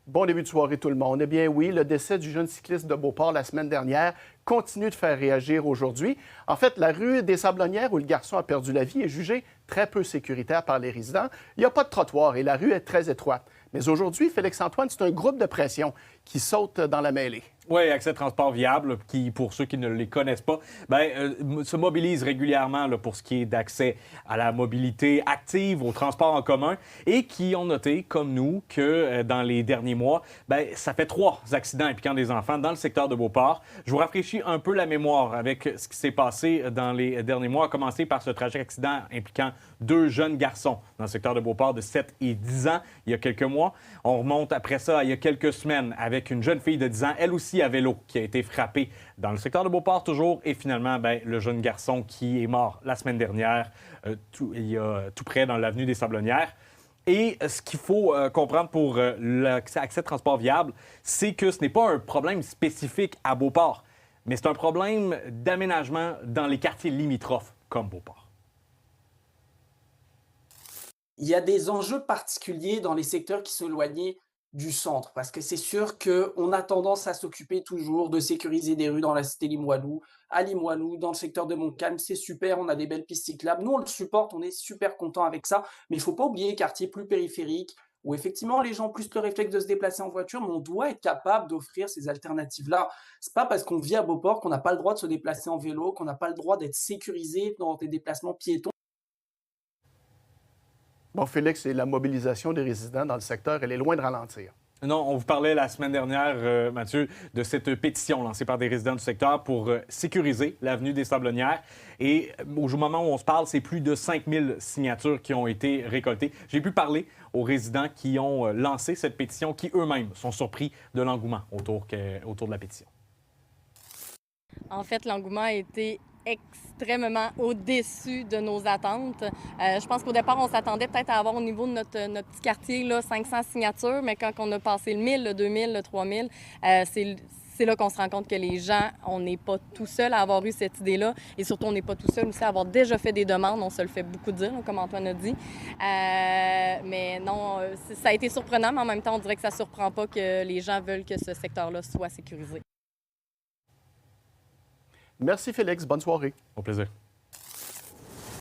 Bon début de soirée tout le monde. Eh bien oui, le décès du jeune cycliste de Beauport la semaine dernière continue de faire réagir aujourd'hui. En fait, la rue des Sablonnières où le garçon a perdu la vie est jugée très peu sécuritaire par les résidents. Il n'y a pas de trottoir et la rue est très étroite. Mais aujourd'hui, Félix-Antoine, c'est un groupe de pression qui saute dans la mêlée. Oui, Accès Transport Viable, qui, pour ceux qui ne les connaissent pas, se mobilise régulièrement là, pour ce qui est d'accès à la mobilité active, au transport en commun, et qui ont noté, comme nous, que dans les derniers mois, ça fait 3 accidents impliquant des enfants dans le secteur de Beauport. Je vous rafraîchis un peu la mémoire avec ce qui s'est passé dans les derniers mois, à commencer par ce tragique accident impliquant 2 jeunes garçons dans le secteur de Beauport de 7 et 10 ans, il y a quelques mois. On remonte après ça il y a quelques semaines avec une jeune fille de 10 ans, elle aussi à vélo, qui a été frappée dans le secteur de Beauport toujours. Et finalement, le jeune garçon qui est mort la semaine dernière, tout près dans l'avenue des Sablonnières. Et ce qu'il faut comprendre pour l'accès transport viable, c'est que ce n'est pas un problème spécifique à Beauport, mais c'est un problème d'aménagement dans les quartiers limitrophes comme Beauport. Il y a des enjeux particuliers dans les secteurs qui sont éloignés du centre, parce que c'est sûr qu'on a tendance à s'occuper toujours de sécuriser des rues dans la cité Limoilou, à Limoilou, dans le secteur de Montcalm, c'est super, on a des belles pistes cyclables, nous on le supporte, on est super content avec ça, mais il ne faut pas oublier les quartiers plus périphériques, où effectivement les gens ont plus le réflexe de se déplacer en voiture, mais on doit être capable d'offrir ces alternatives-là. C'est pas parce qu'on vit à Beauport qu'on n'a pas le droit de se déplacer en vélo, qu'on n'a pas le droit d'être sécurisé dans des déplacements piétons. Bon, Félix, et la mobilisation des résidents dans le secteur, elle est loin de ralentir. Non, on vous parlait la semaine dernière, Mathieu, de cette pétition lancée par des résidents du secteur pour sécuriser l'avenue des Sablonnières. Et au moment où on se parle, c'est plus de 5000 signatures qui ont été récoltées. J'ai pu parler aux résidents qui ont lancé cette pétition, qui eux-mêmes sont surpris de l'engouement autour de la pétition. En fait, l'engouement a été extrêmement au-dessus de nos attentes. Je pense qu'au départ, on s'attendait peut-être à avoir au niveau de notre petit quartier là, 500 signatures, mais quand on a passé le 1000, le 2000, le 3000, c'est là qu'on se rend compte que les gens, on n'est pas tout seul à avoir eu cette idée-là et surtout, on n'est pas tout seul aussi à avoir déjà fait des demandes. On se le fait beaucoup dire, comme Antoine a dit. Mais non, ça a été surprenant, mais en même temps, on dirait que ça ne surprend pas que les gens veulent que ce secteur-là soit sécurisé. Merci Félix, bonne soirée. Au plaisir.